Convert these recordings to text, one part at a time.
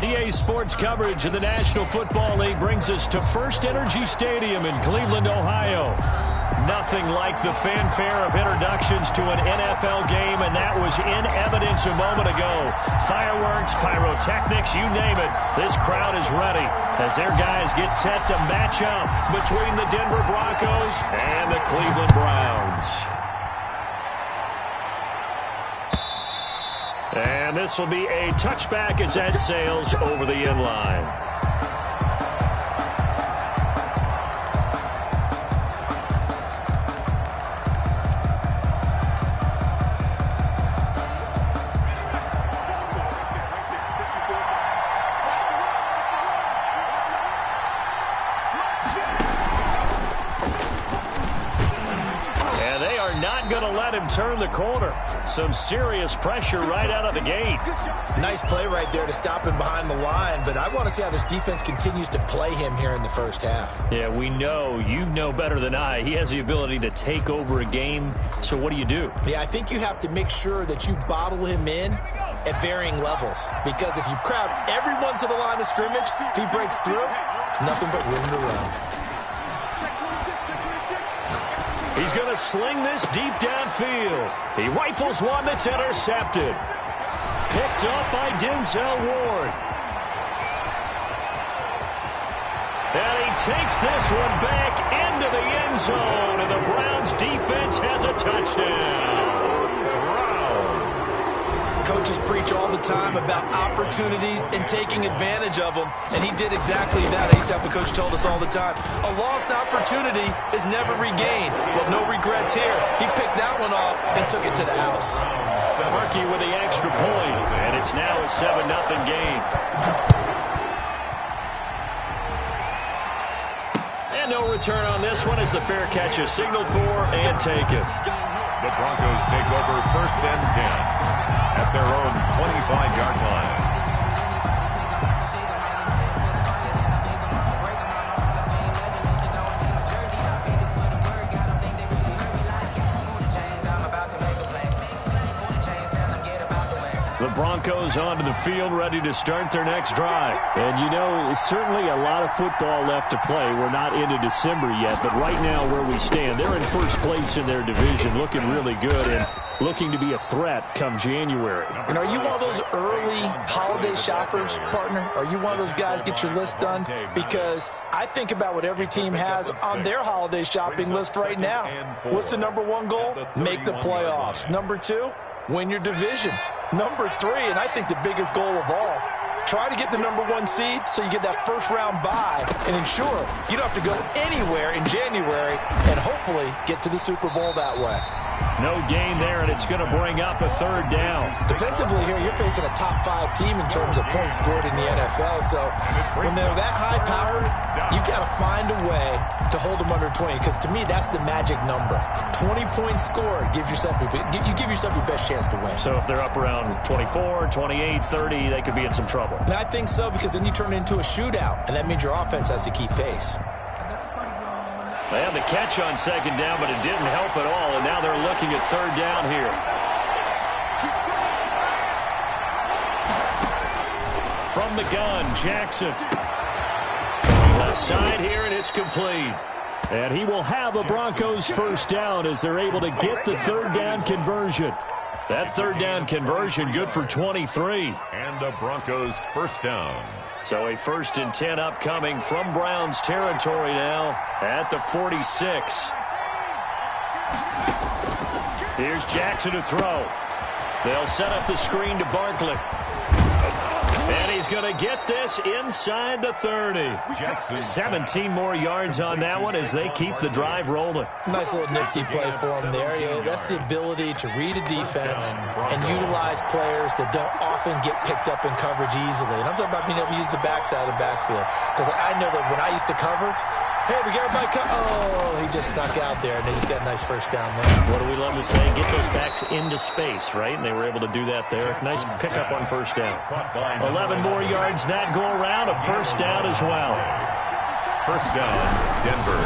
EA Sports coverage of the National Football League brings us to First Energy Stadium in Cleveland, Ohio. Nothing like the fanfare of introductions to an NFL game, and that was in evidence a moment ago. Fireworks, pyrotechnics, you name it. This crowd is ready as their guys get set to match up between the Denver Broncos and the Cleveland Browns. And this will be a touchback as that sails over the end line. And they are not going to let him turn the corner. Some serious pressure right out of the gate. Nice play right there to stop him behind the line, but I want to see how this defense continues to play him here in the first half. Yeah, we know, you know better than I, he has the ability to take over a game. So what do you do? Yeah, I think you have to make sure that you bottle him in at varying levels, because if you crowd everyone to the line of scrimmage, if he breaks through, it's nothing but room to run. He's going to sling this deep downfield. He rifles one that's intercepted. Picked up by Denzel Ward. And he takes this one back into the end zone, and the Browns defense has a touchdown. Coaches preach all the time about opportunities and taking advantage of them, and he did exactly that. I used to have a coach told us all the time, a lost opportunity is never regained. Well, no regrets here. He picked that one off and took it to the house. Murky with the extra point, and it's now a 7-0 game. And no return on this one as the fair catch is signaled for and taken. The Broncos take over 1st and 10 at their own 25-yard line. The Broncos onto the field, ready to start their next drive. And, you know, it's certainly a lot of football left to play. We're not into December yet, but right now where we stand, they're in first place in their division, looking really good and looking to be a threat come January. And are you one of those early holiday shoppers, partner? Are you one of those guys get your list done? Because I think about what every team has on their holiday shopping list right now. What's the number one goal? Make the playoffs. Number two, win your division. Number three, and I think the biggest goal of all, try to get the number one seed so you get that first round bye and ensure you don't have to go anywhere in January and hopefully get to the Super Bowl that way. No gain there, and it's going to bring up a 3rd down. Defensively here, you're facing a top 5 team in terms of points scored in the NFL. So when they're that high-powered, you got to find a way to hold them under 20. Because to me, that's the magic number. 20 points scored gives yourself you give yourself your best chance to win. So if they're up around 24, 28, 30, they could be in some trouble. And I think so, because then you turn it into a shootout, and that means your offense has to keep pace. They had the catch on 2nd down, but it didn't help at all, and now they're looking at 3rd down here. From the gun, Jackson. Left side here, and it's complete. And he will have a Broncos 1st down as they're able to get the 3rd down conversion. That 3rd down conversion good for 23. And the Broncos 1st down. So a 1st and 10 upcoming from Browns territory now at the 46. Here's Jackson to throw. They'll set up the screen to Barkley. And he's going to get this inside the 30. 17 more yards on that one as they keep the drive rolling. Nice little nifty play for him there. Yeah, that's the ability to read a defense and utilize players that don't often get picked up in coverage easily. And I'm talking about being able to use the backside of the backfield. Because I know that when I used to cover, hey, we got everybody oh, he just snuck out there, and they just got a nice 1st down there. What do we love to say? Get those backs into space, right? And they were able to do that there. Nice pickup on 1st down. 11 more yards that go around, a 1st down as well. 1st down, Denver.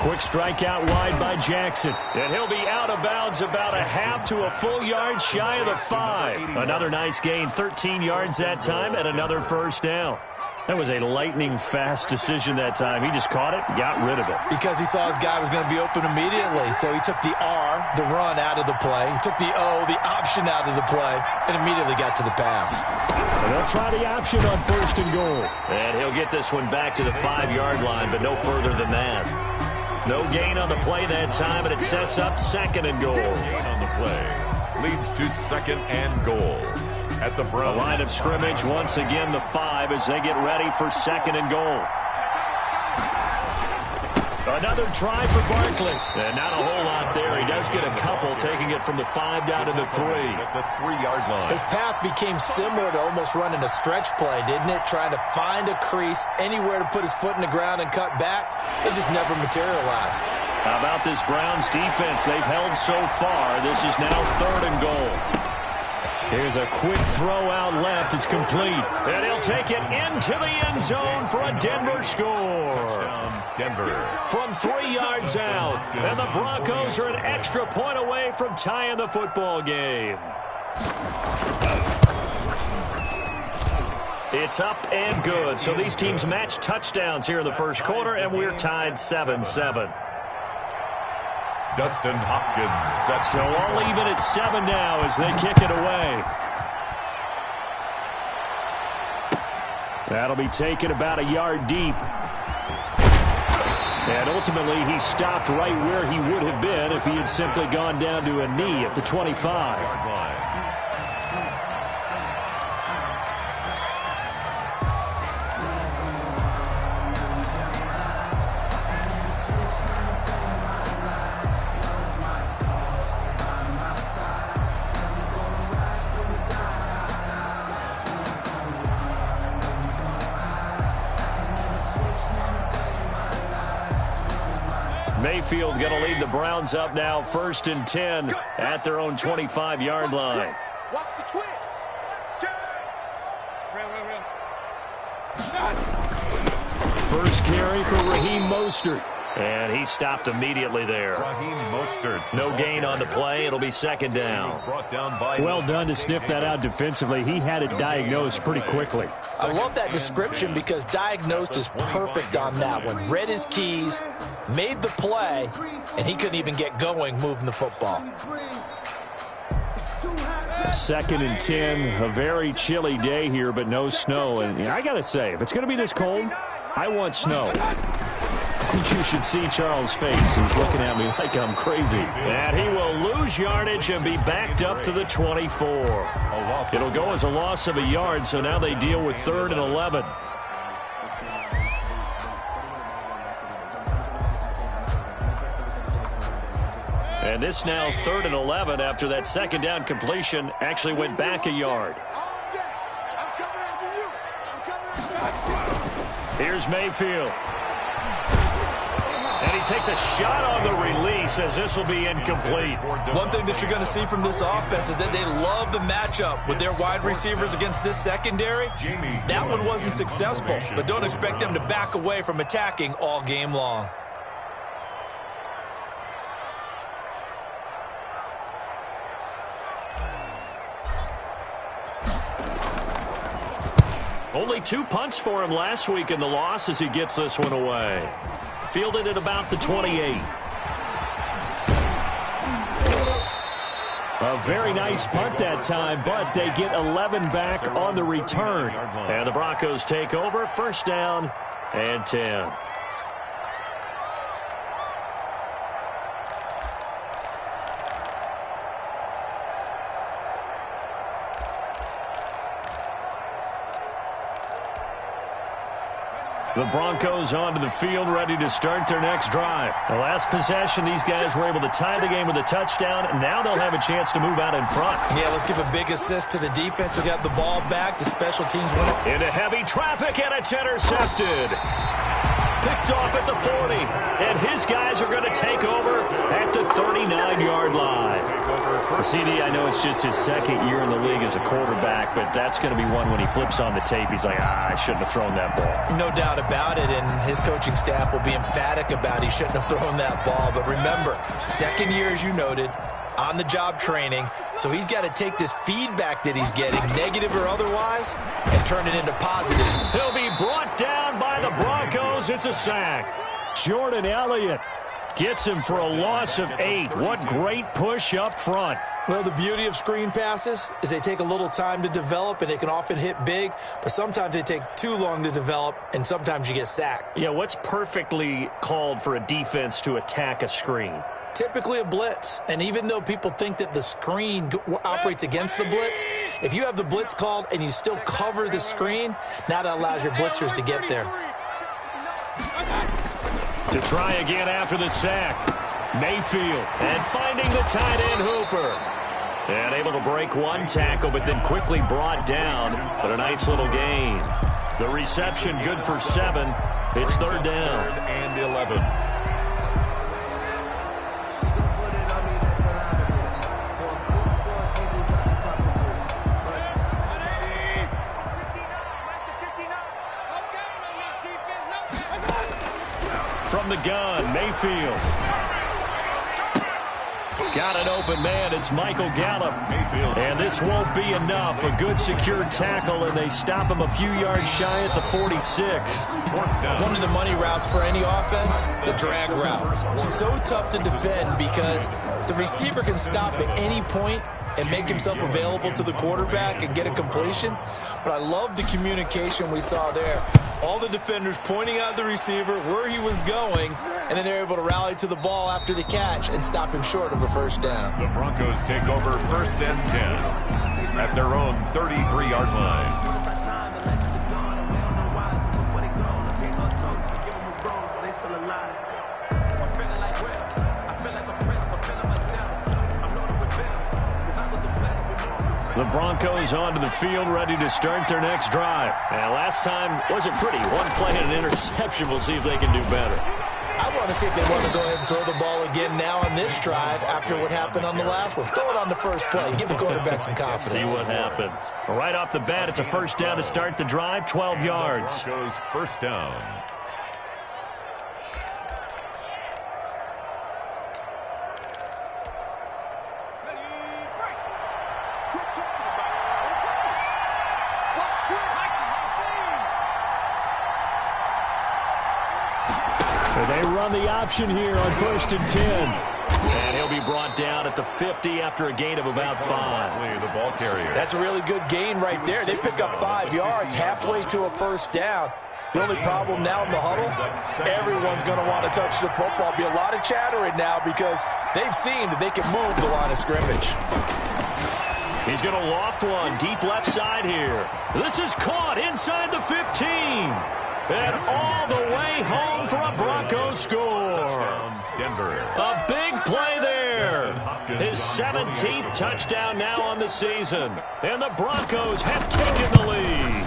Quick strike out wide by Jackson. And he'll be out of bounds about a half to a full yard shy of the 5. Another nice gain, 13 yards that time, and another first down. That was a lightning-fast decision that time. He just caught it and got rid of it. Because he saw his guy was going to be open immediately. So he took the R, the run, out of the play. He took the O, the option, out of the play, and immediately got to the pass. And they'll try the option on 1st and goal. And he'll get this one back to the 5-yard line, but no further than that. No gain on the play that time, and it sets up 2nd and goal. Gain on the play leads to 2nd and goal. At the Browns. The line of scrimmage, once again, the 5 as they get ready for 2nd and goal. Another try for Barkley. And not a whole lot there. He does get a couple, taking it from the 5 down to the 3. At the 3-yard line. His path became similar to almost running a stretch play, didn't it? Trying to find a crease, anywhere to put his foot in the ground and cut back. It just never materialized. How about this Browns defense? They've held so far. This is now 3rd and goal. Here's a quick throw out left. It's complete. And he'll take it into the end zone for a Denver score. Denver. From 3 yards out. And the Broncos are an extra point away from tying the football game. It's up and good. So these teams match touchdowns here in the first quarter, and we're tied 7-7. Dustin Hopkins sets. So all even at 7 now as they kick it away. That'll be taken about a yard deep. And ultimately he stopped right where he would have been if he had simply gone down to a knee at the 25. Mayfield going to lead the Browns up now, 1st and 10 at their own 25-yard line. Watch the twist. First carry for Raheem Mostert. And he stopped immediately there. Raheem Mostert. No gain on the play. It'll be 2nd down. Well done to sniff that out defensively. He had it diagnosed pretty quickly. I love that description because diagnosed is perfect on that one. Read his keys, made the play, and he couldn't even get going moving the football. 2nd and 10. A very chilly day here, but no snow. And I got to say, if it's going to be this cold, I want snow. You should see Charles' face. He's looking at me like I'm crazy. And he will lose yardage and be backed up to the 24. It'll go as a loss of a yard, so now they deal with 3rd and 11. And this now 3rd and 11 after that 2nd down completion actually went back a yard. Here's Mayfield. And he takes a shot on the release as this will be incomplete. One thing that you're going to see from this offense is that they love the matchup with their wide receivers against this secondary. That one wasn't successful, but don't expect them to back away from attacking all game long. Only 2 punts for him last week in the loss as he gets this one away. Fielded at about the 28. A very nice punt that time, but they get 11 back on the return. And the Broncos take over, 1st down and 10. The Broncos onto the field, ready to start their next drive. The last possession, these guys were able to tie the game with a touchdown, and now they'll have a chance to move out in front. Yeah, let's give a big assist to the defense who got the ball back. The special teams win. Into heavy traffic, and it's intercepted. Picked off at the 40, and his guys are going to take over at the 39-yard line. CD, I know it's just his second year in the league as a quarterback, but that's going to be one when he flips on the tape, he's like, I shouldn't have thrown that ball. No doubt about it, and his coaching staff will be emphatic about he shouldn't have thrown that ball. But remember, second year, as you noted, on-the-job training, so he's got to take this feedback that he's getting, negative or otherwise, and turn it into positive. He'll be brought down by the Broncos. It's a sack. Jordan Elliott gets him for a loss of 8. What great push up front. Well, the beauty of screen passes is they take a little time to develop, and they can often hit big, but sometimes they take too long to develop, and sometimes you get sacked. Yeah, what's perfectly called for a defense to attack a screen? Typically a blitz, and even though people think that the screen operates against the blitz, if you have the blitz called and you still cover the screen, now that allows your blitzers to get there. To try again after the sack, Mayfield, and finding the tight end Hooper. And able to break one tackle, but then quickly brought down, but a nice little gain. The reception good for 7. It's third down. And 11. From the gun, Mayfield. Got an open man. It's Michael Gallup. And this won't be enough. A good secure tackle, and they stop him a few yards shy at the 46. One of the money routes for any offense, the drag route. So tough to defend because the receiver can stop at any point and make himself available to the quarterback and get a completion. But I love the communication we saw there. All the defenders pointing out the receiver, where he was going, and then they're able to rally to the ball after the catch and stop him short of a first down. The Broncos take over first and 10 at their own 33-yard line. The Broncos onto the field, ready to start their next drive. And last time wasn't pretty. One play and an interception. We'll see if they can do better. I want to see if they want to go ahead and throw the ball again now on this drive after what happened on the last one. Throw it on the first play. Give the quarterback some confidence. See what happens. Right off the bat, it's a first down to start the drive, 12 yards. Broncos first down. They run the option here on first and 10. And he'll be brought down at the 50 after a gain of about 5. The ball carrier. That's a really good gain right there. They pick up 5 yards halfway to a first down. The only problem now in the huddle, everyone's going to want to touch the football. Be a lot of chattering now because they've seen that they can move the line of scrimmage. He's going to loft one deep left side here. This is caught inside the 15. And all the way home for a Broncos score. Denver. A big play there. His 17th touchdown now on the season. And the Broncos have taken the lead.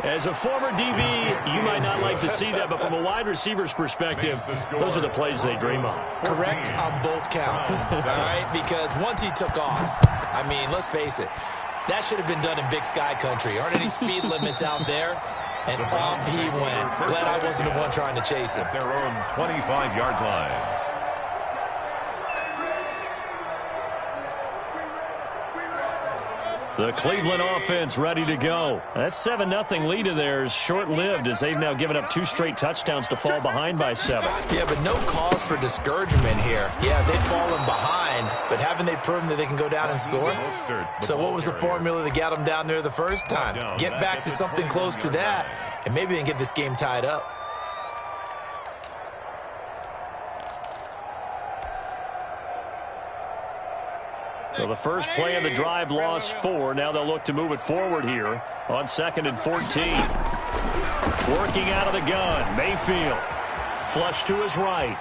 As a former DB, you might not like to see that, but from a wide receiver's perspective, those are the plays they dream of. Correct on both counts, all right? Because once he took off, I mean, let's face it, that should have been done in Big Sky country. Aren't any speed limits out there? And off he went. Glad I wasn't the one trying to chase him. Their own 25-yard line. The Cleveland offense ready to go. That 7-0 lead of theirs short-lived as they've now given up 2 straight touchdowns to fall behind by 7. Yeah, but no cause for discouragement here. Yeah, they've fallen behind, but haven't they proven that they can go down and score? So what was the formula that got them down there the first time? Get back to something close to that, and maybe they can get this game tied up. So the first play of the drive lost 4. Now they'll look to move it forward here on 2nd and 14. Working out of the gun, Mayfield. Flush to his right.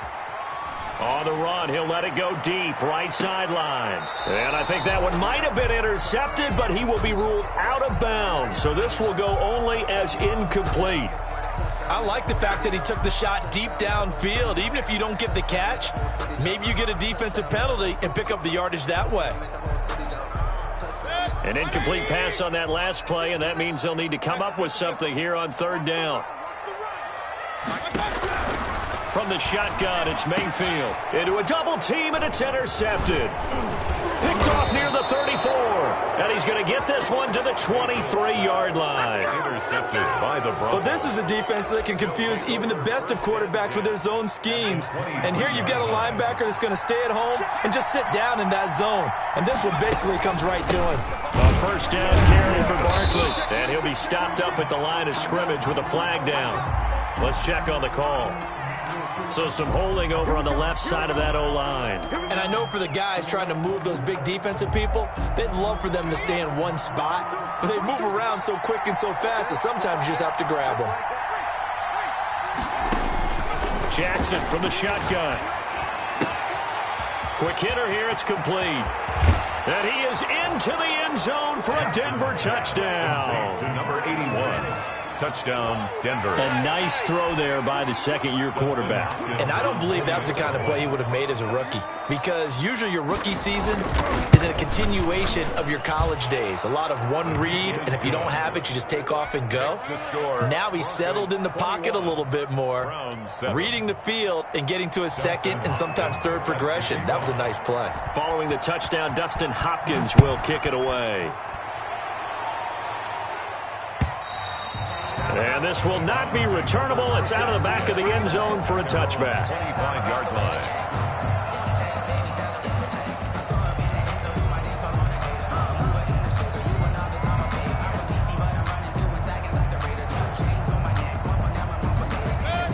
On the run, he'll let it go deep, right sideline. And I think that one might have been intercepted, but he will be ruled out of bounds. So this will go only as incomplete. I like the fact that he took the shot deep downfield. Even if you don't get the catch, maybe you get a defensive penalty and pick up the yardage that way. An incomplete pass on that last play, and that means they'll need to come up with something here on third down. From the shotgun, it's Mayfield. Into a double team, and it's intercepted. Picked off near the 34. And he's going to get this one to the 23-yard line. Intercepted by the Broncos. Well, this is a defense that can confuse even the best of quarterbacks with their zone schemes. And here you've got a linebacker that's going to stay at home and just sit down in that zone. And this one basically comes right to him. A first down carry for Barkley. And he'll be stopped up at the line of scrimmage with a flag down. Let's check on the call. So some holding over on the left side of that O-line. And I know for the guys trying to move those big defensive people, they'd love for them to stay in one spot. But they move around so quick and so fast that sometimes you just have to grab them. Jackson from the shotgun. Quick hitter here. It's complete. And he is into the end zone for a Denver touchdown. To number 81. Touchdown, Denver. A nice throw there by the second-year quarterback. And I don't believe that was the kind of play he would have made as a rookie, because usually your rookie season is a continuation of your college days. A lot of one read, and if you don't have it, you just take off and go. Now he's settled in the pocket a little bit more, reading the field and getting to his second and sometimes third progression. That was a nice play. Following the touchdown, Dustin Hopkins will kick it away. And this will not be returnable. It's out of the back of the end zone for a touchback. 25-yard line.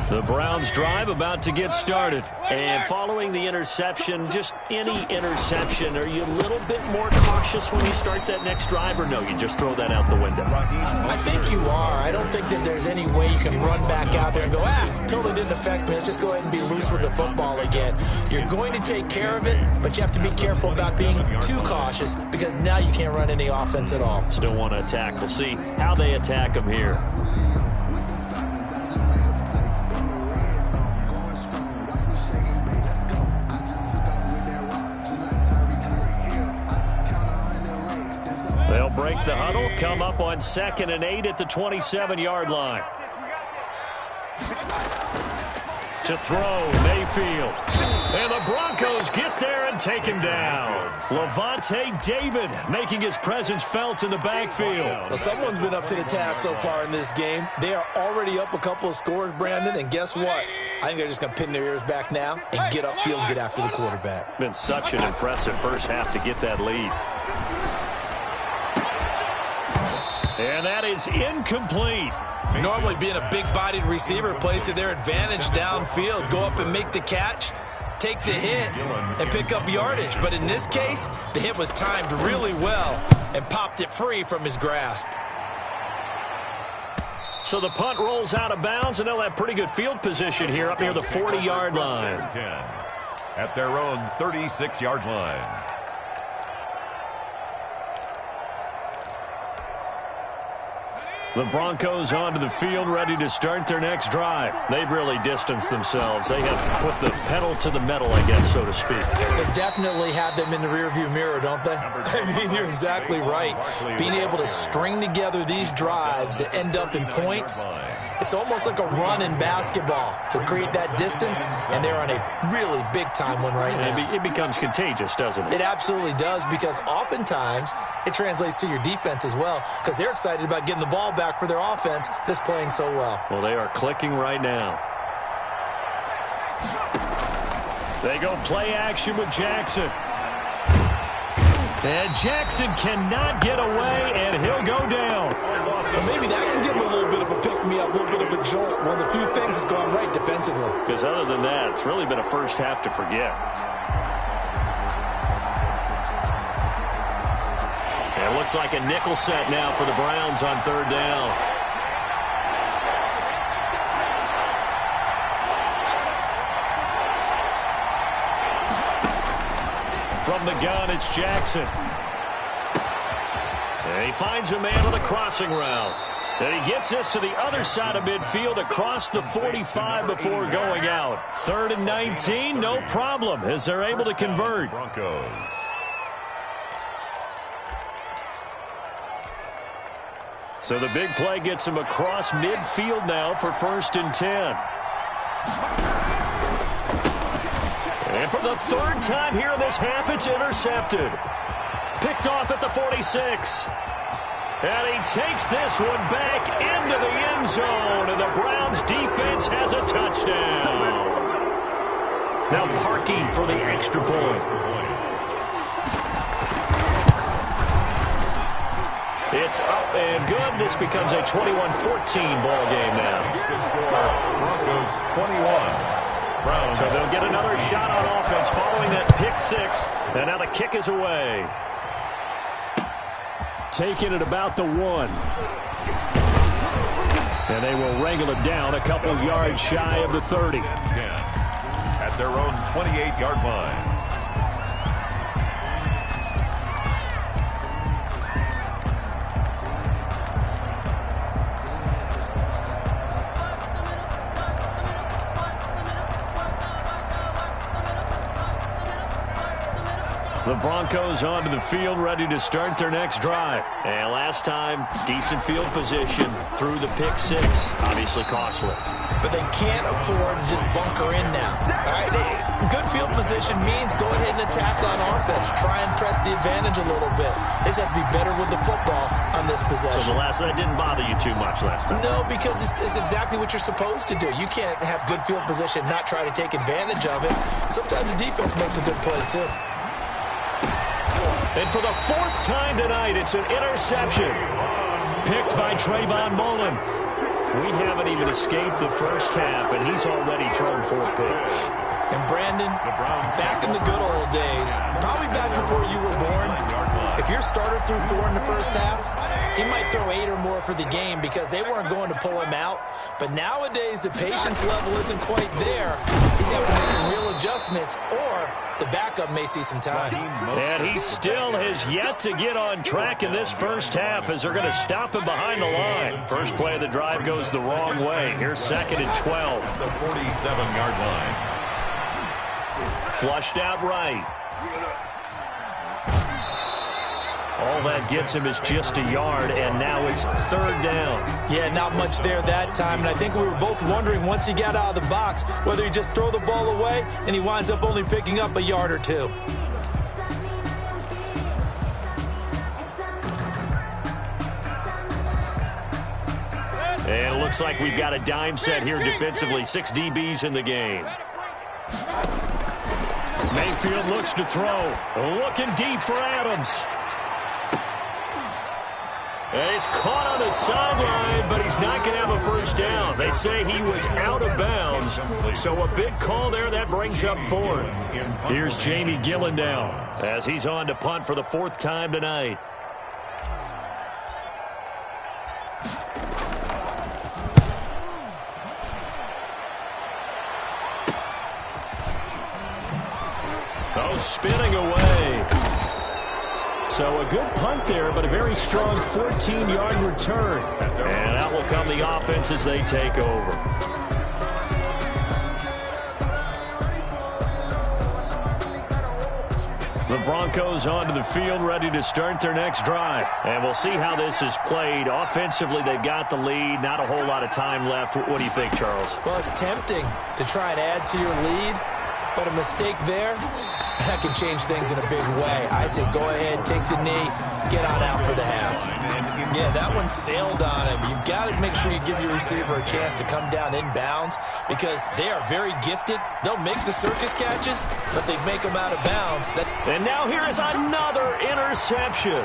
The Browns drive about to get started. And following the interception, just any interception, are you a little bit more cautious when you start that next drive, or no, you just throw that out the window? I think you are. I don't think that there's any way you can run back out there and go, totally didn't affect me. Let's just go ahead and be loose with the football again. You're going to take care of it, but you have to be careful about being too cautious, because now you can't run any offense at all. Still want to attack. We'll see how they attack them here. They'll break the huddle, come up on 2nd and 8 at the 27-yard line. To throw, Mayfield. And the Broncos get there and take him down. Levante David making his presence felt in the backfield. Well, someone's been up to the task so far in this game. They are already up a couple of scores, Brandon, and guess what? I think they're just going to pin their ears back now and get upfield and get after the quarterback. Been such an impressive first half to get that lead. And that is incomplete. Normally being a big-bodied receiver plays to their advantage downfield. Go up and make the catch, take the hit, and pick up yardage. But in this case, the hit was timed really well and popped it free from his grasp. So the punt rolls out of bounds, and they'll have pretty good field position here up near the 40-yard line. At their own 36-yard line. The Broncos onto the field, ready to start their next drive. They've really distanced themselves. They have put the pedal to the metal, I guess, so to speak. So definitely have them in the rearview mirror, don't they? I mean, you're exactly right. Being able to string together these drives that end up in points, it's almost like a run in basketball to create that distance, and they're on a really big-time one right now. It becomes contagious, doesn't it? It absolutely does, because oftentimes it translates to your defense as well, because they're excited about getting the ball back for their offense that's playing so well. Well, they are clicking right now. They go play action with Jackson. And Jackson cannot get away, and he'll go down. Well, maybe that can give him a little bit of a pick-me-up, a little bit of a jolt. One of the few things that's gone right defensively. Because other than that, it's really been a first half to forget. It looks like a nickel set now for the Browns on third down. From the gun, it's Jackson. And he finds a man on the crossing route. And he gets this to the other side of midfield across the 45 before going out. 3rd and 19, no problem, as they're able to convert. Broncos. So the big play gets him across midfield now for 1st and 10. And for the 3rd time here in this half, it's intercepted. Picked off at the 46. And he takes this one back into the end zone, and the Browns defense has a touchdown. Now Parkey for the extra point. It's up and good. This becomes a 21-14 ball game now. Broncos 21. Browns. So they'll get another shot on offense following that pick 6. And now the kick is away. Taking it about the 1. And they will wrangle it down a couple yards shy of the 30. At their own 28-yard line. The Broncos onto the field, ready to start their next drive. And last time, decent field position through the pick 6. Obviously costly. But they can't afford to just bunker in now. All right, good field position means go ahead and attack on offense. Try and press the advantage a little bit. They just have to be better with the football on this possession. So that didn't bother you too much last time? No, because it's exactly what you're supposed to do. You can't have good field position, not try to take advantage of it. Sometimes the defense makes a good play, too. And for the 4th time tonight, it's an interception. Picked by Trayvon Mullen. We haven't even escaped the first half, and he's already thrown 4 picks. And Brandon, back in the good old days, probably back before you were born, if your starter threw 4 in the first half, he might throw 8 or more for the game because they weren't going to pull him out. But nowadays, the patience level isn't quite there. He's going to have to make some real adjustments, or the backup may see some time. And he still has yet to get on track in this first half as they're going to stop him behind the line. First play of the drive goes the wrong way. Here's 2nd and 12. The 47-yard line. Flushed out right. All that gets him is just a yard, and now it's 3rd down. Yeah, not much there that time, and I think we were both wondering once he got out of the box whether he just throw the ball away and he winds up only picking up a yard or 2. And it looks like we've got a dime set here defensively. 6 DBs in the game. Mayfield looks to throw. Looking deep for Adams. And he's caught on the sideline, but he's not going to have a first down. They say he was out of bounds. So a big call there that brings up 4th. Here's Jamie Gillendown as he's on to punt for the 4th time tonight. Oh, spinning away. So a good punt there, but a very strong 14-yard return. And out will come the offense as they take over. The Broncos onto the field, ready to start their next drive. And we'll see how this is played. Offensively, they've got the lead. Not a whole lot of time left. What do you think, Charles? Well, it's tempting to try and add to your lead, but a mistake there, that can change things in a big way. I say go ahead, take the knee, get on out for the half. Yeah, that one sailed on him. You've got to make sure you give your receiver a chance to come down inbounds because they are very gifted. They'll make the circus catches, but they make them out of bounds. And now here is another interception.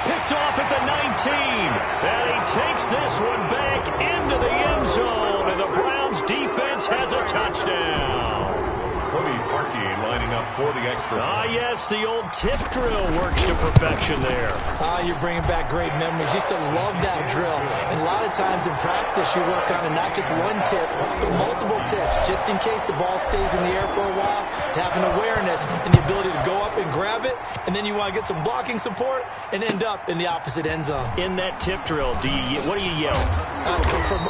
Picked off at the 19. And he takes this one back into the end zone, and the Browns defense has a touchdown. Cody Parkey lining up up for the extra point. Ah, yes, the old tip drill works to perfection there. You're bringing back great memories. Used to love that drill. And a lot of times in practice, you work on it, not just one tip, but multiple tips, just in case the ball stays in the air for a while, to have an awareness and the ability to go up and grab it, and then you want to get some blocking support and end up in the opposite end zone. In that tip drill, what do you yell?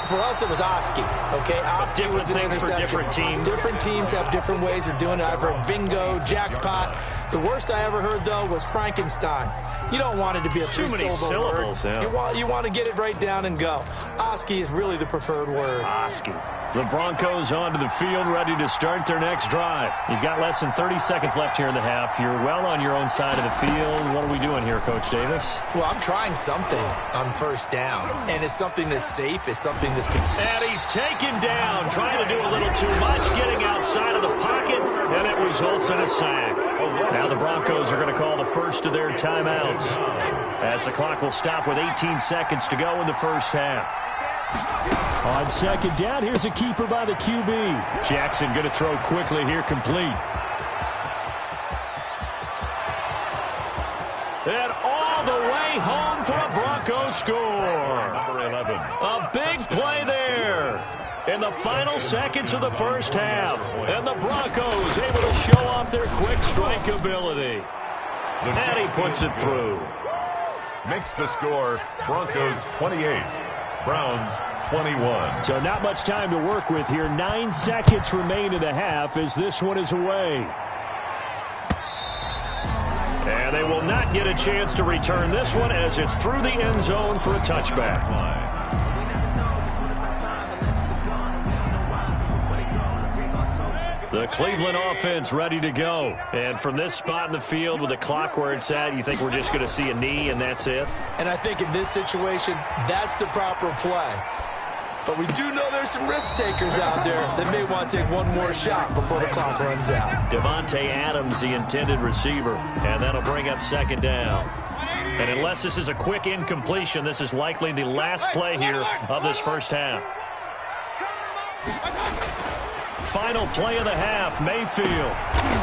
For us, it was Oski. Okay, Oski different was an things for different teams. Different teams have different ways of doing it. I've heard bingo, jackpot. The worst I ever heard, though, was Frankenstein. You don't want it to be a three-syllable word. Yeah. You want to get it right down and go. Oski is really the preferred word. Oski. The Broncos onto the field, ready to start their next drive. You've got less than 30 seconds left here in the half. You're well on your own side of the field. What are we doing here, Coach Davis? Well, I'm trying something on first down, and it's something that's safe. It's something that's... And he's taken down, trying to do a little too much, getting outside of the pocket, and it results in a sack. Now the Broncos are going to call the first of their timeouts, as the clock will stop with 18 seconds to go in the first half. On second down, here's a keeper by the QB. Jackson going to throw quickly here, complete. And all the way home for a Broncos score. Number 11. A big play there in the final seconds of the first half. And the Broncos able to show off their quick strike ability. And he puts it through. Makes the score Broncos 28. Browns 21. So not much time to work with here. 9 seconds remain in the half as this one is away. And they will not get a chance to return this one as it's through the end zone for a touchback. The Cleveland offense ready to go. And from this spot in the field with the clock where it's at, you think we're just going to see a knee and that's it? And I think in this situation, that's the proper play. But we do know there's some risk takers out there that may want to take one more shot before the clock runs out. Devontae Adams, the intended receiver, and that'll bring up second down. And unless this is a quick incompletion, this is likely the last play here of this first half. Final play of the half, Mayfield.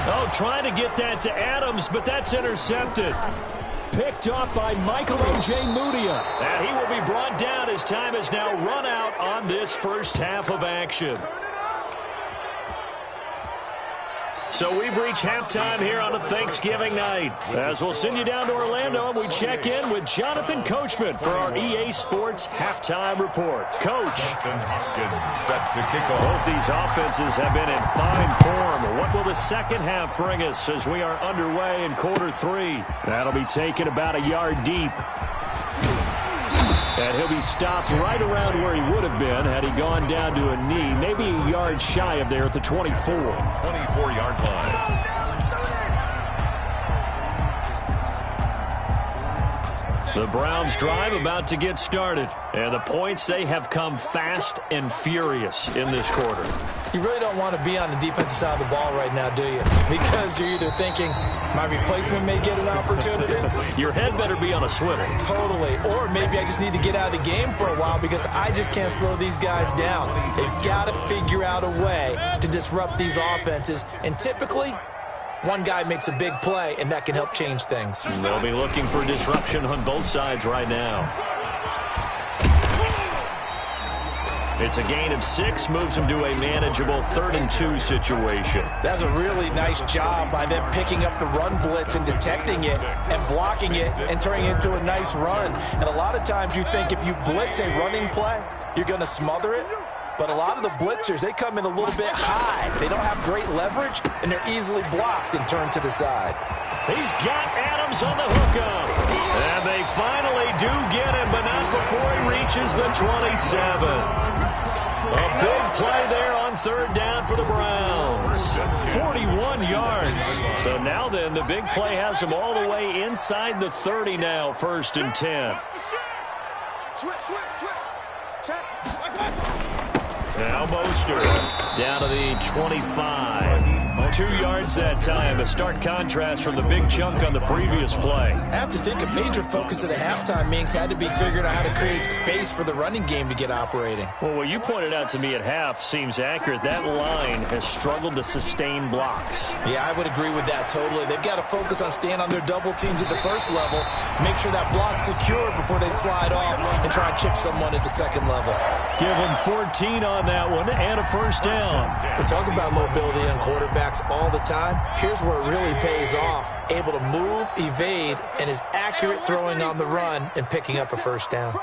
Oh, trying to get that to Adams, but that's intercepted. Picked off by Michael O.J. Mudia. And he will be brought down as time has now run out on this first half of action. So we've reached halftime here on a Thanksgiving night. As we'll send you down to Orlando, and we check in with Jonathan Coachman for our EA Sports Halftime Report. Coach. Set to kick off. Both these offenses have been in fine form. What will the second half bring us as we are underway in quarter 3? That'll be taken about a yard deep. And he'll be stopped right around where he would have been had he gone down to a knee, maybe a yard shy of there at the 24. 24-yard line. The Browns drive about to get started. And the points, they have come fast and furious in this quarter. You really don't want to be on the defensive side of the ball right now, do you? Because you're either thinking, my replacement may get an opportunity. Your head better be on a swivel. Totally. Or maybe I just need to get out of the game for a while because I just can't slow these guys down. They've got to figure out a way to disrupt these offenses. And typically, one guy makes a big play, and that can help change things. They'll be looking for disruption on both sides right now. It's a gain of 6, moves them to a manageable 3rd and 2 situation. That's a really nice job by them picking up the run blitz and detecting it and blocking it and turning it into a nice run. And a lot of times you think if you blitz a running play, you're going to smother it. But a lot of the blitzers, they come in a little bit high. They don't have great leverage, and they're easily blocked and turned to the side. He's got Adams on the hookup. And they finally do get him, but not before he reaches the 27. A big play there on 3rd down for the Browns. 41 yards. So now then, the big play has them all the way inside the 30 now, 1st and 10. Now Mostert down to the 25. 2 yards that time, a stark contrast from the big chunk on the previous play. I have to think a major focus of the halftime meetings had to be figuring out how to create space for the running game to get operating. Well, what you pointed out to me at half seems accurate. That line has struggled to sustain blocks. Yeah, I would agree with that totally. They've got to focus on staying on their double teams at the first level, make sure that block's secure before they slide off and try and chip someone at the second level. Give them 14 on that one and a first down. We talk about mobility on quarterbacks all the time. Here's where it really pays off. Able to move, evade, and is accurate throwing on the run and picking up a first down.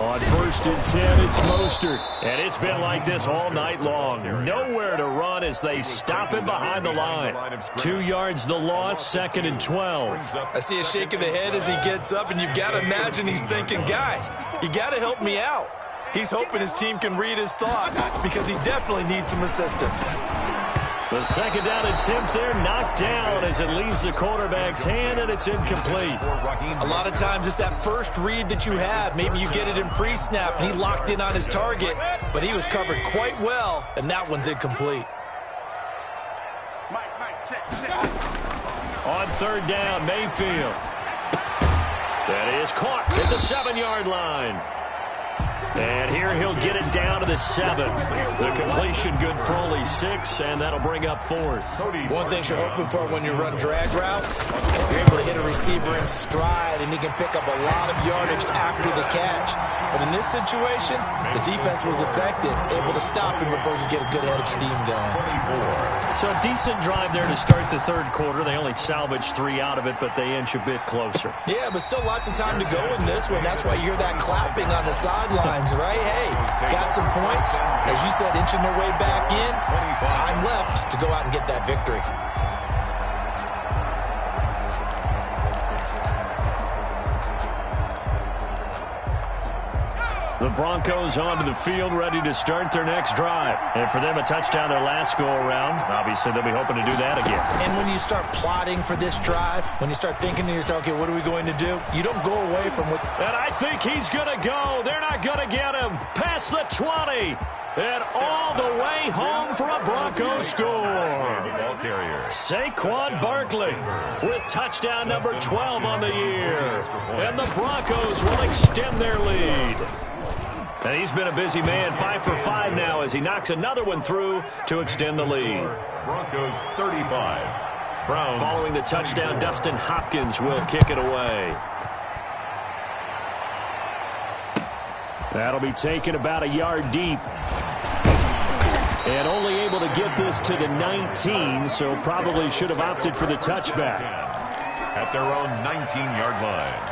On 1st and 10, it's Mostert. And it's been like this all night long. Nowhere to run as they stop him behind the line. 2 yards the loss, 2nd and 12. I see a shake of the head as he gets up, and you've got to imagine he's thinking, guys, you got to help me out. He's hoping his team can read his thoughts because he definitely needs some assistance. The 2nd down attempt there knocked down as it leaves the quarterback's hand, and it's incomplete. A lot of times it's that first read that you have. Maybe you get it in pre-snap, and he locked in on his target, but he was covered quite well, and that one's incomplete. On 3rd down, Mayfield. That is caught at the 7-yard line. And here he'll get it down to the 7. The completion good for only 6, and that'll bring up 4th. One thing you're hoping for when you run drag routes, you're able to hit a receiver in stride, and he can pick up a lot of yardage after the catch. But in this situation, the defense was effective, able to stop him before he could get a good head of steam going. So a decent drive there to start the 3rd quarter. They only salvaged 3 out of it, but they inch a bit closer. Yeah, but still lots of time to go in this one. That's why you hear that clapping on the sidelines, right? Hey, got some points. As you said, inching their way back in. Time left to go out and get that victory. The Broncos onto the field, ready to start their next drive. And for them, a touchdown their last go-around. Obviously, they'll be hoping to do that again. And when you start plotting for this drive, when you start thinking to yourself, okay, what are we going to do? You don't go away from what... And I think he's going to go. They're not going to get him. Past the 20. And all the way home for a Broncos score. Saquon Barkley with touchdown number 12 on the year. And the Broncos will extend their lead. And he's been a busy man, 5 for 5 now as he knocks another one through to extend the lead. Broncos 35. Browns. Following the touchdown, Dustin Hopkins will kick it away. That'll be taken about a yard deep. And only able to get this to the 19, so probably should have opted for the touchback. At their own 19-yard line.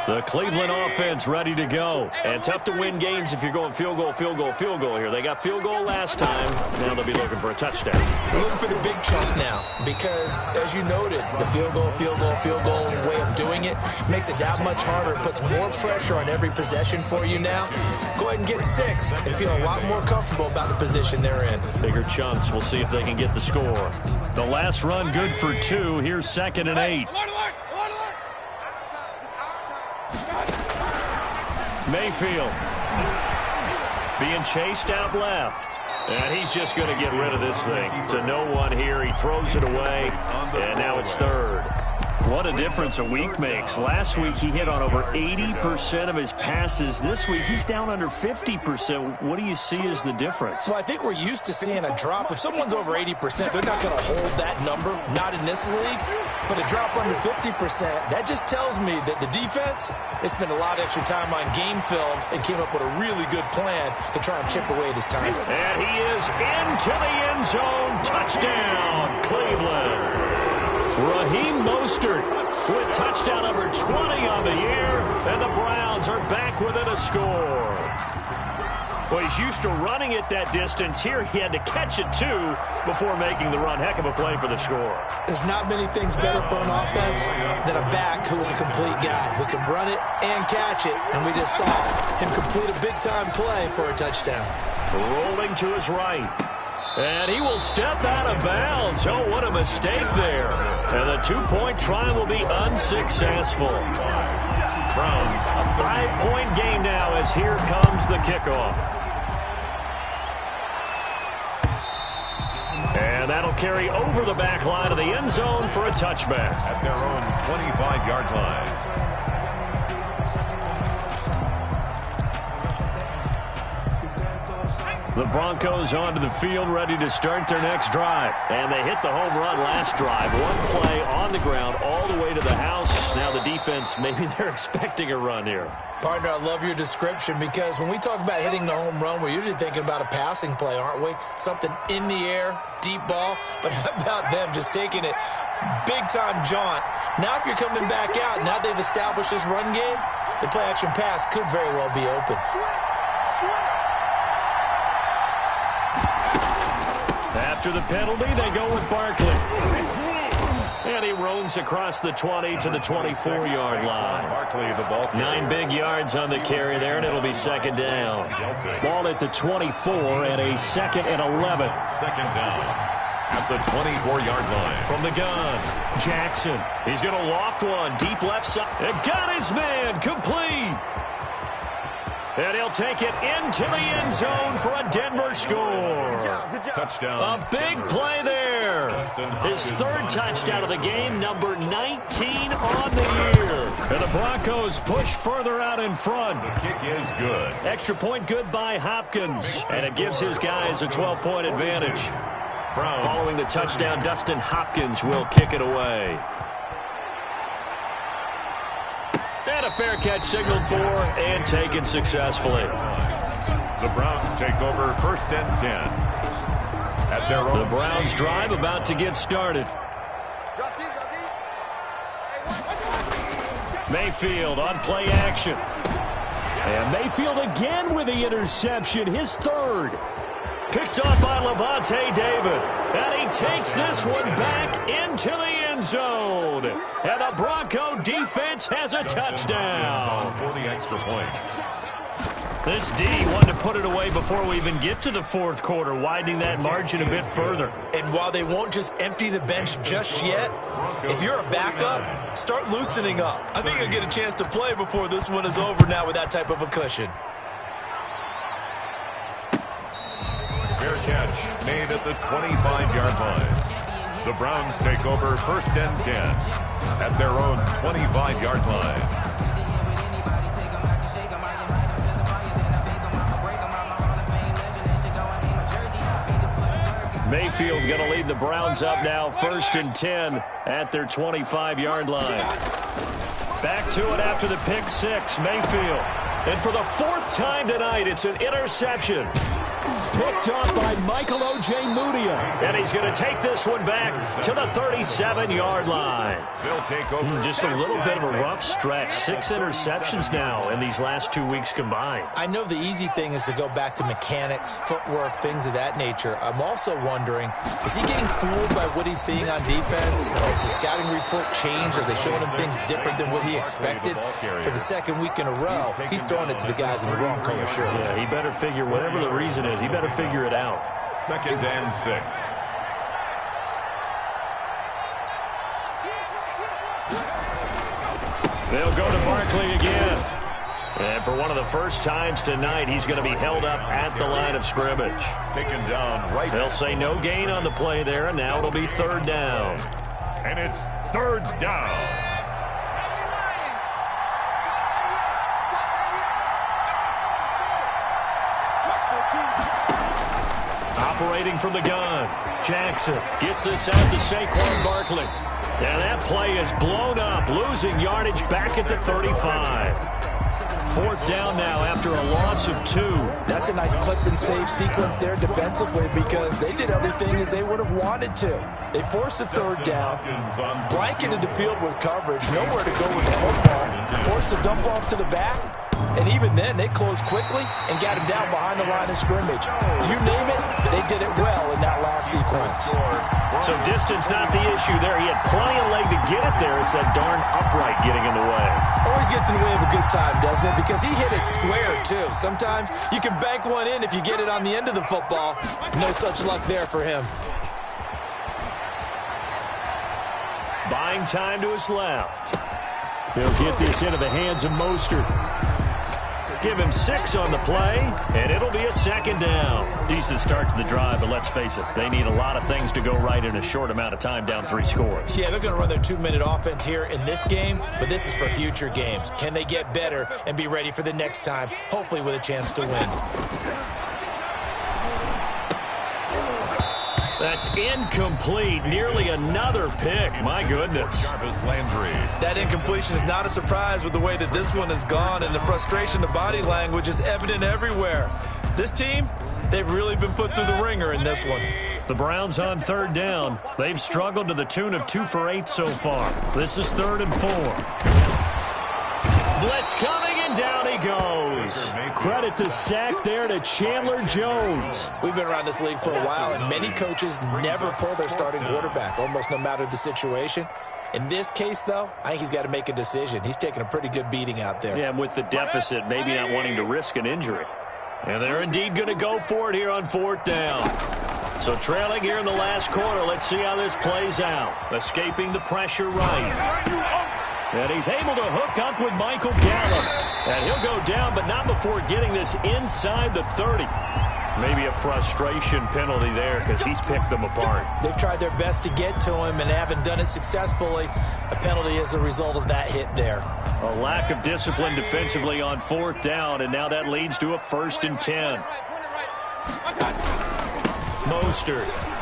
The Cleveland offense ready to go. And tough to win games if you're going field goal, field goal, field goal here. They got field goal last time. Now they'll be looking for a touchdown. We're looking for the big chunk now because, as you noted, the field goal way of doing it makes it that much harder. It puts more pressure on every possession for you now. Go ahead and get 6 and feel a lot more comfortable about the position they're in. Bigger chunks. We'll see if they can get the score. The last run good for 2. Here's 2nd and 8. Mayfield being chased out left. And he's just going to get rid of this thing. To no one here. He throws it away. And now it's 3rd. What a difference a week makes. Last week he hit on over 80% of his passes. This week he's down under 50%. What do you see as the difference? Well, I think we're used to seeing a drop. If someone's over 80%, they're not going to hold that number. Not in this league. But a drop under 50%, that just tells me that the defense has spent a lot of extra time on game films and came up with a really good plan to try and chip away this time. And he is into the end zone. Touchdown, Cleveland. Raheem Mostert with touchdown number 20 on the year, and the Browns are back within a score. Well, he's used to running it that distance. Here he had to catch it, too, before making the run. Heck of a play for the score. There's not many things better for an offense than a back who is a complete guy, who can run it and catch it, and we just saw him complete a big-time play for a touchdown. Rolling to his right. And he will step out of bounds. Oh, what a mistake there. And the 2-point try will be unsuccessful. Browns. A 5-point game now as here comes the kickoff. And that'll carry over the back line of the end zone for a touchback. At their own 25-yard line. The Broncos onto the field, ready to start their next drive. And they hit the home run last drive. One play on the ground all the way to the house. Now the defense, maybe they're expecting a run here. Partner, I love your description because when we talk about hitting the home run, we're usually thinking about a passing play, aren't we? Something in the air, deep ball. But how about them just taking it big-time jaunt? Now if you're coming back out, now they've established this run game, the play-action pass could very well be open. After the penalty, they go with Barkley. And he roams across the 20 to the 24-yard line. Barkley, the ball. 9 big yards on the carry there, and it'll be second down. Ball at the 24 and a 2nd and 11. Second down at the 24-yard line. From the gun, Jackson. He's going to loft one deep left side. And got his man complete. And he'll take it into the end zone for a Denver score. Touchdown. A big play there. His 3rd touchdown of the game, number 19 on the year. And the Broncos push further out in front. The kick is good. Extra point good by Hopkins. And it gives his guys a 12-point advantage. Following the touchdown, Dustin Hopkins will kick it away. And a fair catch signaled for and taken successfully. The Browns take over 1st and 10. At their own. The Browns drive about to get started. Mayfield on play action. And Mayfield again with the interception, his 3rd. Picked off by Levante David. And he takes this one back into the end zone. And the Bronco defense has a touchdown. For the extra point. This D wanted to put it away before we even get to the 4th quarter, widening that margin a bit further. And while they won't just empty the bench just yet, if you're a backup, start loosening up. I think you'll get a chance to play before this one is over now with that type of a cushion. Fair catch made at the 25-yard line. The Browns take over 1st and 10 at their own 25-yard line. Mayfield going to lead the Browns up now, 1st and 10 at their 25-yard line. Back to it after the pick 6, Mayfield. And for the 4th time tonight, it's an interception. Picked off by Michael Ojemudia. And he's going to take this one back to the 37-yard line. They'll take over. Just a little bit of a rough stretch. 6 interceptions now in these last 2 weeks combined. I know the easy thing is to go back to mechanics, footwork, things of that nature. I'm also wondering, is he getting fooled by what he's seeing on defense? Has the scouting report changed? Are they showing him things different than what he expected? For the 2nd week in a row, he's throwing it to the guys in the wrong color shirts. Yeah, he better figure, whatever the reason is, he better figure it out. 2nd and 6. They'll go to Barkley again. And for one of the first times tonight, he's going to be held up at the line of scrimmage. Taken down right. They'll say no gain on the play there, and now it'll be 3rd down. And it's 3rd down. Operating from the gun, Jackson gets this out to Saquon Barkley. And that play is blown up, losing yardage back at the 35. 4th down now after a loss of 2. That's a nice clip and save sequence there defensively because they did everything as they would have wanted to. They forced a 3rd down, blanketed the field with coverage, nowhere to go with the football, forced a dump off to the back. And even then, they closed quickly and got him down behind the line of scrimmage. You name it, they did it well in that last sequence. So distance not the issue there. He had plenty of leg to get it there. It's that darn upright getting in the way. Always gets in the way of a good time, doesn't it? Because he hit it square, too. Sometimes you can bank one in if you get it on the end of the football. No such luck there for him. Buying time to his left. He'll get this into the hands of Mostert. Give him 6 on the play, and it'll be a second down. Decent start to the drive, but let's face it, they need a lot of things to go right in a short amount of time, down 3 scores. Yeah, they're going to run their 2-minute offense here in this game, but this is for future games. Can they get better and be ready for the next time, hopefully with a chance to win? That's incomplete. Nearly another pick. My goodness. That incompletion is not a surprise with the way that this one has gone, and the frustration, the body language is evident everywhere. This team, they've really been put through the ringer in this one. The Browns on 3rd down. They've struggled to the tune of 2 for 8 so far. This is 3rd and 4. Blitz coming, and down he goes. Credit the sack there to Chandler Jones. We've been around this league for a while, and many coaches never pull their starting quarterback, almost no matter the situation. In this case, though, I think he's got to make a decision. He's taking a pretty good beating out there. Yeah, and with the deficit, maybe not wanting to risk an injury. And they're indeed going to go for it here on 4th down. So trailing here in the last quarter, let's see how this plays out. Escaping the pressure right. And he's able to hook up with Michael Gallup. And he'll go down, but not before getting this inside the 30. Maybe a frustration penalty there because he's picked them apart. They've tried their best to get to him and haven't done it successfully. A penalty as a result of that hit there. A lack of discipline defensively on 4th down, and now that leads to a 1st and 10. Mostert.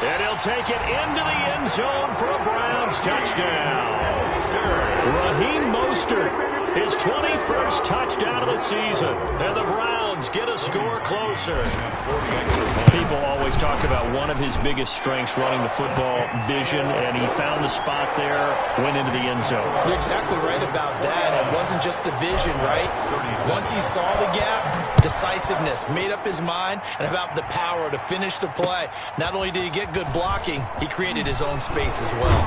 And he'll take it into the end zone for a Browns touchdown. Raheem Mostert, his 21st touchdown of the season. And the Browns get a score closer. People always talk about one of his biggest strengths, running the football, vision, and he found the spot there, went into the end zone. You're exactly right about that. It wasn't just the vision, right? Once he saw the gap, decisiveness, made up his mind, and about the power to finish the play. Not only did he get good blocking, he created his own space as well.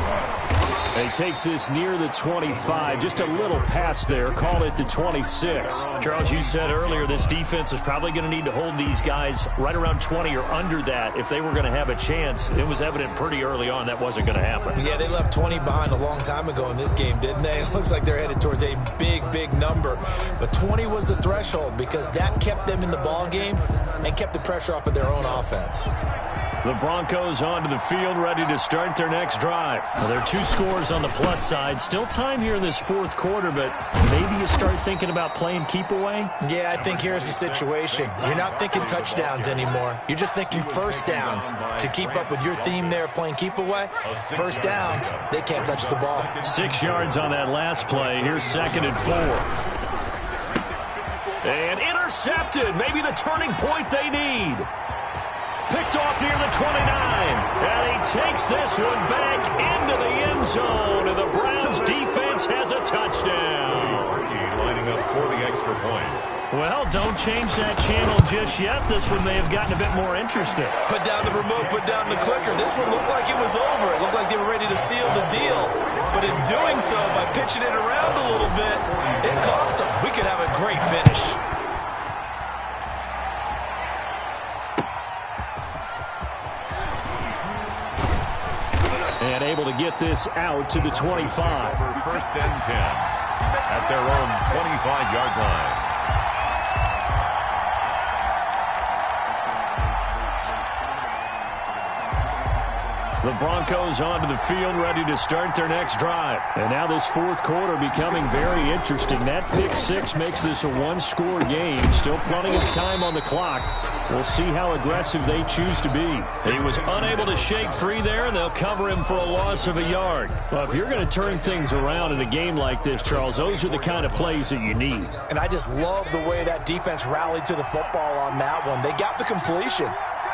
And he takes this near the 25, just a little pass there, call it the 26. Charles, you said earlier this defense is probably going to need to hold these guys right around 20 or under that if they were going to have a chance. It was evident pretty early on that wasn't going to happen. Yeah, they left 20 behind a long time ago in this game, didn't they? It looks like they're headed towards a big number. But 20 was the threshold because that kept them in the ball game and kept the pressure off of their own offense. The Broncos onto the field, ready to start their next drive. Well, there are 2 scores on the plus side. Still time here in this 4th quarter, but maybe you start thinking about playing keep away? Yeah, I think here's the situation. You're not thinking touchdowns anymore. You're just thinking 1st downs. To keep up with your theme there, playing keep away, 1st downs, they can't touch the ball. 6 yards on that last play. Here's 2nd and 4. And intercepted. Maybe the turning point they need. Picked off near the 29. And he takes this one back into the end zone. And the Browns defense has a touchdown. Lining up for the extra point. Well, don't change that channel just yet. This one may have gotten a bit more interesting. Put down the remote, put down the clicker. This one looked like it was over. It looked like they were ready to seal the deal. But in doing so, by pitching it around a little bit, it cost them. We could have a great finish. And able to get this out to the 25. 1st and 10 at their own 25-yard line. The Broncos onto the field, ready to start their next drive. And now this 4th quarter becoming very interesting. That pick 6 makes this a 1-score game. Still plenty of time on the clock. We'll see how aggressive they choose to be. He was unable to shake free there, and they'll cover him for a loss of a yard. Well, if you're going to turn things around in a game like this, Charles, those are the kind of plays that you need. And I just love the way that defense rallied to the football on that one. They got the completion,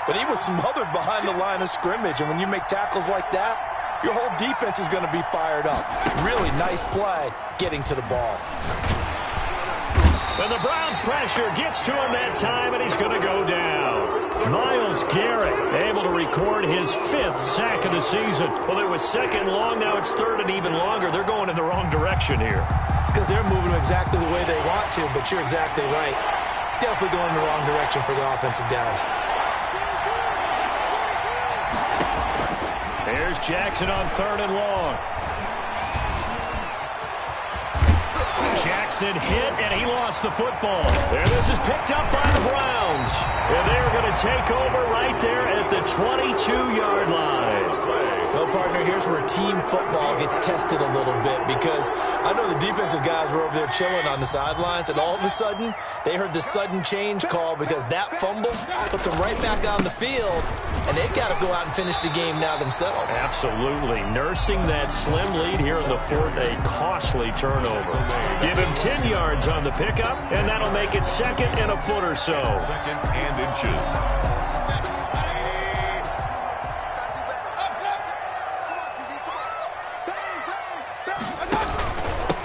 but he was smothered behind the line of scrimmage. And when you make tackles like that, your whole defense is going to be fired up. Really nice play getting to the ball. And the Browns pressure gets to him that time, and he's going to go down. Myles Garrett able to record his 5th sack of the season. Well, it was 2nd long. Now it's 3rd and even longer. They're going in the wrong direction here. Because they're moving them exactly the way they want to, but you're exactly right. Definitely going in the wrong direction for the offensive guys. Here's Jackson on 3rd and long. Jackson hit, and he lost the football. And this is picked up by the Browns. And they're going to take over right there at the 22-yard line. Well, partner, here's where team football gets tested a little bit, because I know the defensive guys were over there chilling on the sidelines, and all of a sudden, they heard the sudden change call because that fumble puts them right back on the field, and they've got to go out and finish the game now themselves. Absolutely. Nursing that slim lead here in the fourth, a costly turnover. Give him 10 yards on the pickup, and that'll make it second and a foot or so. Second and inches.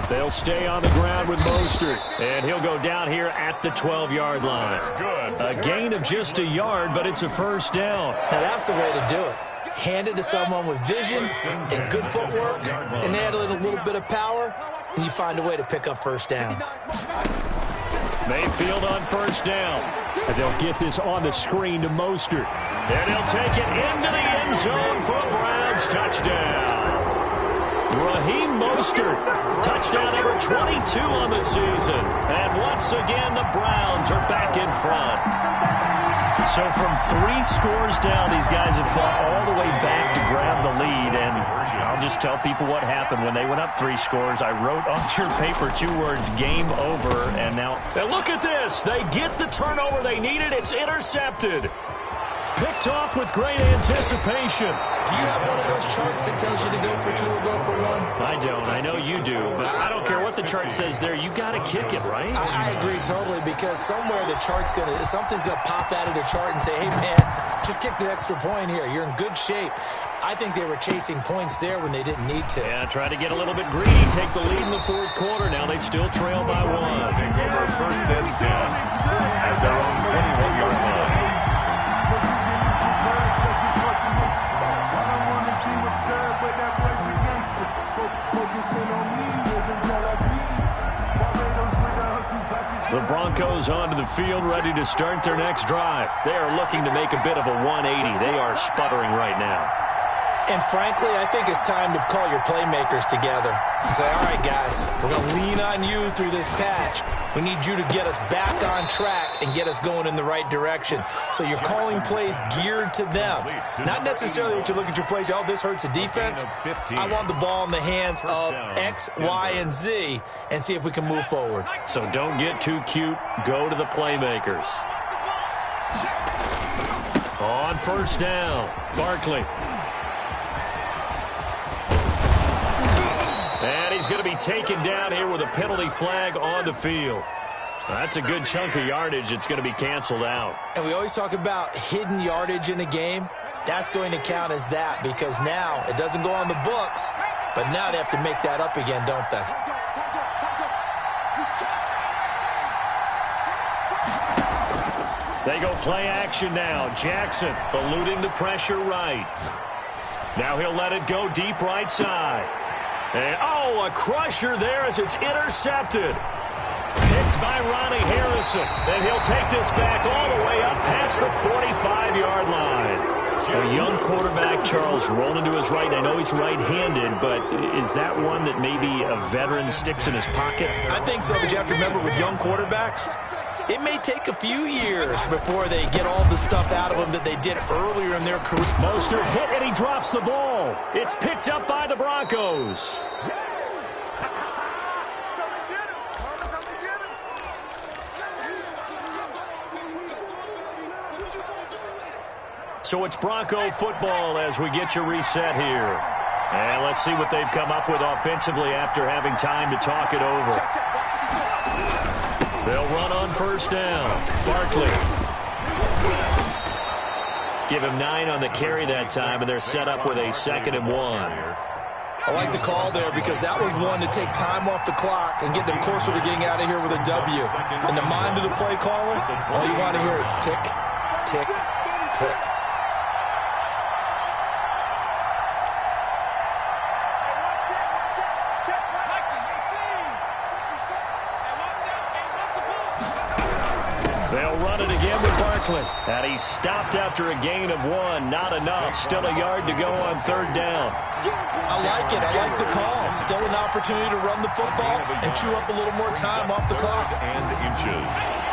They'll stay on the ground with Mostert, and he'll go down here at the 12-yard line. A gain of just a yard, but it's a first down. Now, that's the way to do it. Hand it to someone with vision and good footwork, and add in a little bit of power, and you find a way to pick up first downs. Mayfield on first down. And they'll get this on the screen to Mostert. And he'll take it into the end zone for a Browns touchdown. Raheem Mostert, touchdown number 22 on the season. And once again, the Browns are back in front. So from 3 scores down, these guys have fought all the way back to grab the lead. And I'll just tell people what happened when they went up 3 scores. I wrote on your paper 2 words, game over. And now look at this. They get the turnover they needed. It's intercepted. Picked off with great anticipation. Do you have one of those charts that tells you to go for 2 or go for 1? I don't. I know you do. But I don't care what the chart says there. You got to kick it, right? I agree totally, because somewhere the chart's something's going to pop out of the chart and say, hey, man, just kick the extra point here. You're in good shape. I think they were chasing points there when they didn't need to. Yeah, try to get a little bit greedy, take the lead in the fourth quarter. Now they still trail by 1. Take over first and 10 at their own 21-yard line. The Broncos onto the field, ready to start their next drive. They are looking to make a bit of a 180. They are sputtering right now. And frankly, I think it's time to call your playmakers together and say, all right, guys, we're going to lean on you through this patch. We need you to get us back on track and get us going in the right direction. So you're calling plays geared to them. Not necessarily what you look at your plays, oh, this hurts the defense. I want the ball in the hands of X, Y, and Z and see if we can move forward. So don't get too cute. Go to the playmakers. On first down, Barkley. And he's going to be taken down here with a penalty flag on the field. That's a good chunk of yardage. It's going to be canceled out. And we always talk about hidden yardage in a game. That's going to count as that, because now it doesn't go on the books, but now they have to make that up again, don't they? They go play action now. Jackson eluding the pressure right. Now he'll let it go deep right side. And, a crusher there as it's intercepted. Picked by Ronnie Harrison. And he'll take this back all the way up past the 45-yard line. A young quarterback, Charles, rolling to his right. And I know he's right-handed, but is that one that maybe a veteran sticks in his pocket? I think so, but you have to remember with young quarterbacks, it may take a few years before they get all the stuff out of them that they did earlier in their career. Mostert hit, and he drops the ball. It's picked up by the Broncos. So it's Bronco football as we get you reset here. And let's see what they've come up with offensively after having time to talk it over. They'll run on first down. Barkley. Give him 9 on the carry that time, and they're set up with a 2nd and 1. I like the call there because that was one to take time off the clock and get them closer to getting out of here with a W. In the mind of the play caller, all you want to hear is tick, tick, tick. They'll run it again with Barkley. And he's stopped after a gain of 1. Not enough. Still a yard to go on 3rd down. I like it. I like the call. still an opportunity to run the football and chew up a little more time off the clock. And inches.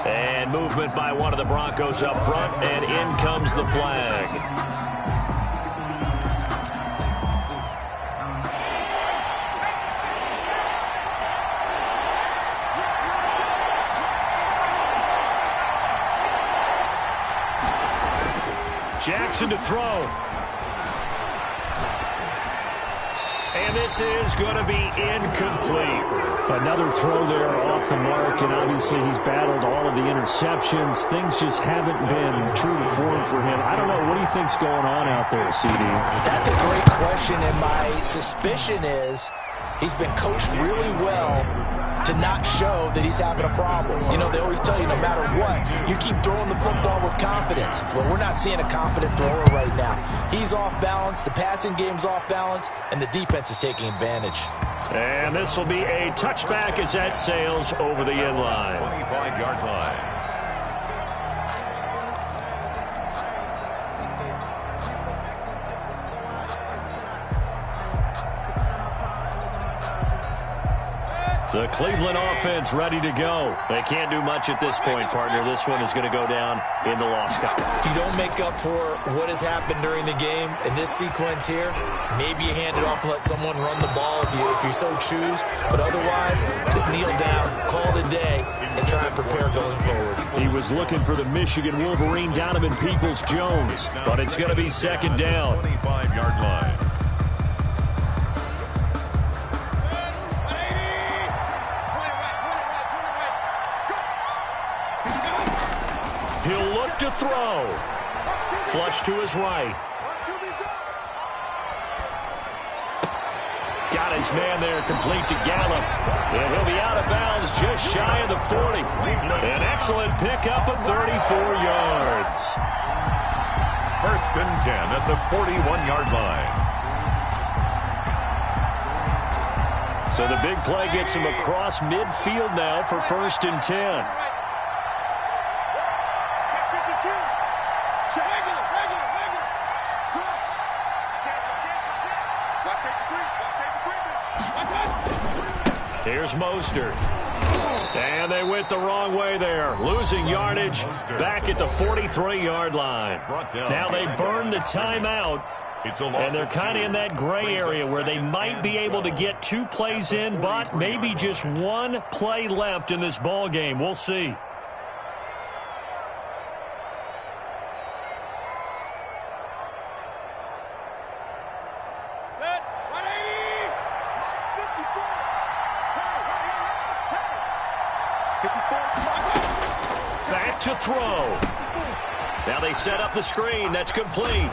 And movement by one of the Broncos up front, and in comes the flag. Jackson to throw. And this is going to be incomplete. Another throw there off the mark, and obviously he's battled all of the interceptions. Things just haven't been true to form for him. I don't know. What do you think's going on out there, CD? That's a great question, and my suspicion is he's been coached really well to not show that he's having a problem. You know, they always tell you no matter what, you keep throwing the football with confidence. Well, we're not seeing a confident thrower right now. He's off balance, the passing game's off balance, and the defense is taking advantage. And this will be a touchback as that sails over the end line. 25-yard line. The Cleveland offense ready to go. They can't do much at this point, partner. This one is going to go down in the loss column. You don't make up for what has happened during the game in this sequence here. Maybe you hand it off and let someone run the ball if you so choose. But otherwise, just kneel down, call it a day, and try and prepare going forward. He was looking for the Michigan Wolverine, Donovan Peoples-Jones. But it's going to be second down. 25-yard line. He'll look to throw. Flush to his right. Got his man there, complete to Gallup. And he'll be out of bounds just shy of the 40. An excellent pickup of 34 yards. First and 10 at the 41-yard line. So the big play gets him across midfield now for first and 10. Here's Mostert. And they went the wrong way there. Losing yardage back at the 43-yard line. Now they burn the timeout. And they're kind of in that gray area where they might be able to get 2 plays in, but maybe just 1 play left in this ball game. We'll see. Back to throw. Now they set up the screen. That's complete.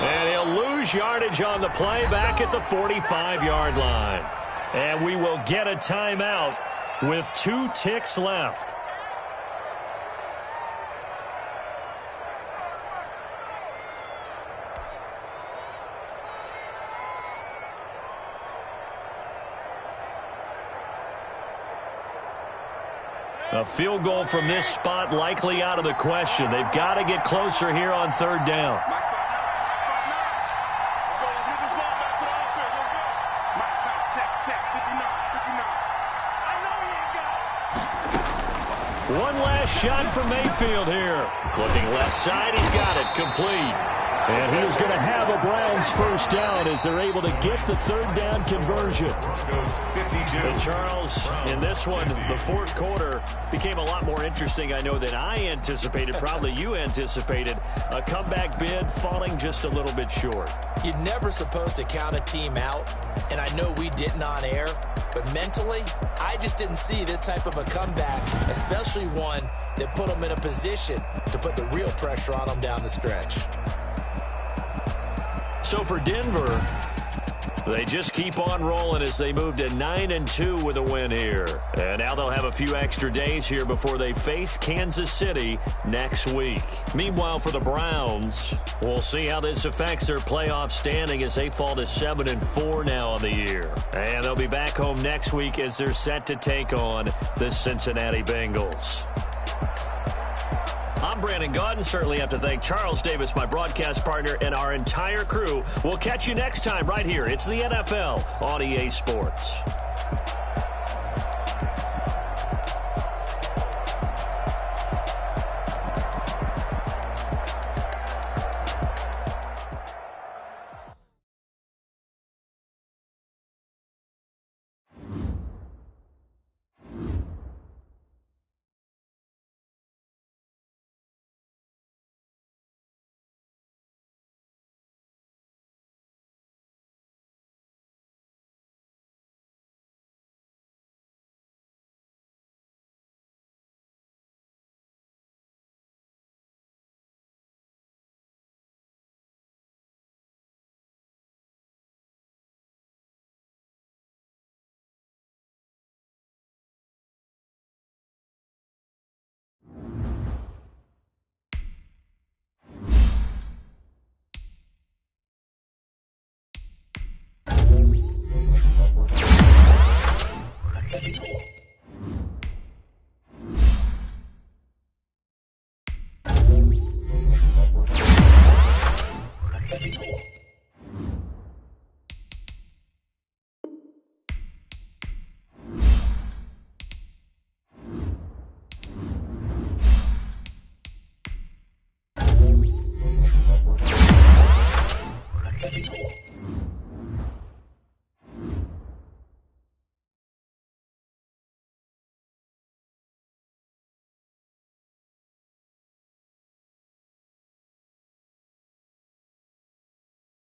And he'll lose yardage on the play back at the 45-yard line. And we will get a timeout with 2 ticks left. A field goal from this spot likely out of the question. They've got to get closer here on third down. One last shot for Mayfield here. Looking left side, he's got it, complete. And he is going to have a Browns first down as they're able to get the third down conversion. And Charles, in this one, the fourth quarter became a lot more interesting, I know, than I anticipated. Probably you anticipated. A comeback bid falling just a little bit short. You're never supposed to count a team out, and I know we didn't on air, but mentally, I just didn't see this type of a comeback, especially one that put them in a position to put the real pressure on them down the stretch. So for Denver, They just keep on rolling as they move to 9-2 with a win here. And now they'll have a few extra days here before they face Kansas City next week. Meanwhile, for the Browns, we'll see how this affects their playoff standing as they fall to 7-4 now on the year. And they'll be back home next week as they're set to take on the Cincinnati Bengals. I'm Brandon Gaudin. Certainly have to thank Charles Davis, my broadcast partner, and our entire crew. We'll catch you next time right here. It's the NFL on EA Sports.